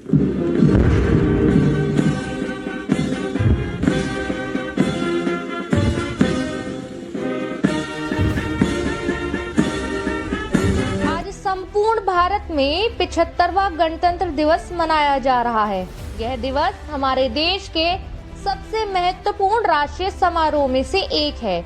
आज संपूर्ण भारत में 75वां गणतंत्र दिवस मनाया जा रहा है। यह दिवस हमारे देश के सबसे महत्वपूर्ण राष्ट्रीय समारोह में से एक है।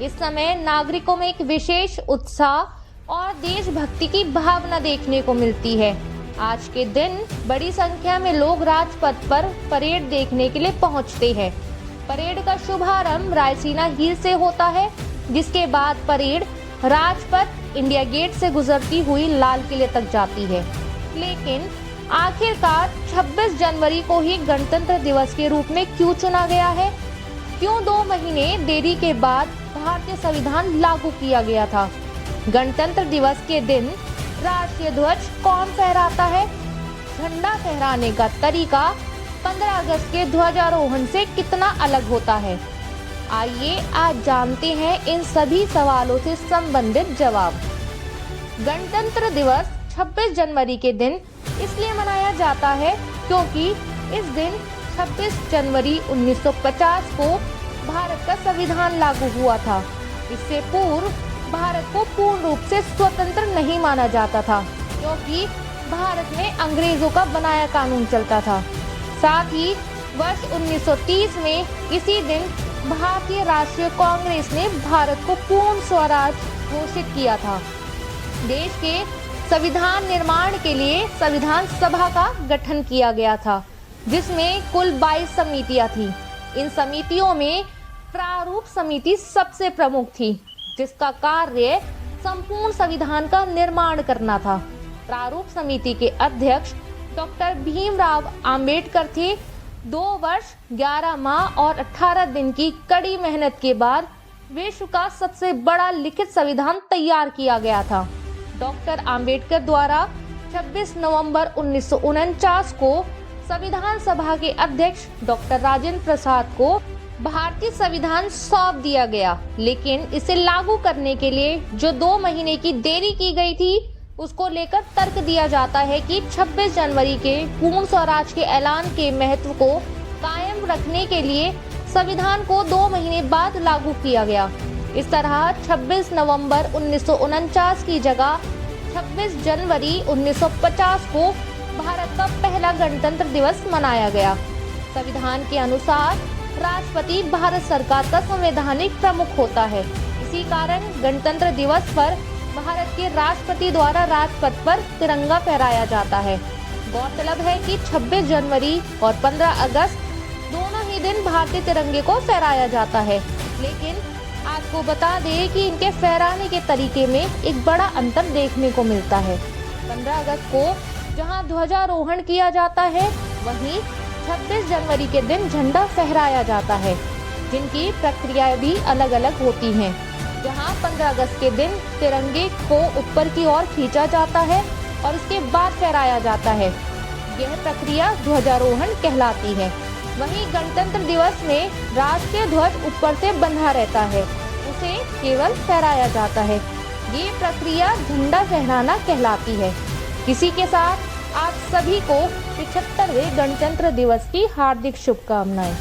इस समय नागरिकों में एक विशेष उत्साह और देशभक्ति की भावना देखने को मिलती है। आज के दिन बड़ी संख्या में लोग राजपथ पर परेड देखने के लिए पहुंचते हैं। परेड का शुभारंभ रायसीना हिल से होता है, जिसके बाद परेड राजपथ, इंडिया गेट से गुजरती हुई लाल किले तक जाती है। लेकिन आखिरकार 26 जनवरी को ही गणतंत्र दिवस के रूप में क्यों चुना गया है? क्यों 2 महीने देरी के बाद भारतीय संविधान लागू किया गया था? गणतंत्र दिवस के दिन राष्ट्रीय ध्वज कौन फहराता है? झंडा फहराने का तरीका 15 अगस्त के ध्वजारोहण से कितना अलग होता है? आइए आज जानते हैं इन सभी सवालों से संबंधित जवाब। गणतंत्र दिवस 26 जनवरी के दिन इसलिए मनाया जाता है क्योंकि इस दिन 26 जनवरी 1950 को भारत का संविधान लागू हुआ था। इससे पूर्व भारत को पूर्ण रूप से स्वतंत्र नहीं माना जाता था, क्योंकि भारत में अंग्रेजों का बनाया कानून चलता था। साथ ही वर्ष 1930 में इसी दिन भारतीय राष्ट्रीय कांग्रेस ने भारत को पूर्ण स्वराज घोषित किया था। देश के संविधान निर्माण के लिए संविधान सभा का गठन किया गया था, जिसमें कुल 22 समितियां थीं। इन समितियों में प्रारूप समिति सबसे प्रमुख थी, जिसका कार्य संपूर्ण संविधान का निर्माण करना था। प्रारूप समिति के अध्यक्ष डॉक्टर भीमराव अंबेडकर थे। 2 वर्ष 11 माह और 18 दिन की कड़ी मेहनत के बाद विश्व का सबसे बड़ा लिखित संविधान तैयार किया गया था। डॉक्टर अंबेडकर द्वारा 26 नवंबर 1949 को संविधान सभा के अध्यक्ष डॉक्टर राजेंद्र प्रसाद को भारतीय संविधान सौंप दिया गया, लेकिन इसे लागू करने के लिए जो 2 महीने की देरी की गई थी, उसको लेकर तर्क दिया जाता है कि 26 जनवरी के पूर्ण स्वराज के ऐलान के महत्व को कायम रखने के लिए संविधान को 2 महीने बाद लागू किया गया। इस तरह 26 नवंबर 1949 की जगह 26 जनवरी 1950 को भारत का पहला गणतंत्र दिवस मनाया गया। संविधान के अनुसार राष्ट्रपति भारत सरकार का संवैधानिक प्रमुख होता है। इसी कारण गणतंत्र दिवस पर भारत के राष्ट्रपति द्वारा राजपथ पर तिरंगा फहराया जाता है। गौरतलब है कि 26 जनवरी और 15 अगस्त दोनों ही दिन भारतीय तिरंगे को फहराया जाता है, लेकिन आपको बता दें कि इनके फहराने के तरीके में एक बड़ा अंतर देखने को मिलता है। 15 अगस्त को जहां ध्वजारोहण किया जाता है, वहीं 26 जनवरी के दिन झंडा फहराया जाता है, जिनकी प्रक्रिया भी अलग अलग होती हैं। जहां 15 अगस्त के दिन तिरंगे को ऊपर की ओर खींचा जाता है और उसके बाद फहराया जाता है। यह प्रक्रिया ध्वजारोहण कहलाती है। वहीं गणतंत्र दिवस में राष्ट्रीय ध्वज ऊपर से बंधा रहता है, उसे केवल फहराया जाता है। ये प्रक्रिया झंडा फहराना कहलाती है। इसी के साथ आप सभी को 75वें गणतंत्र दिवस की हार्दिक शुभकामनाएं।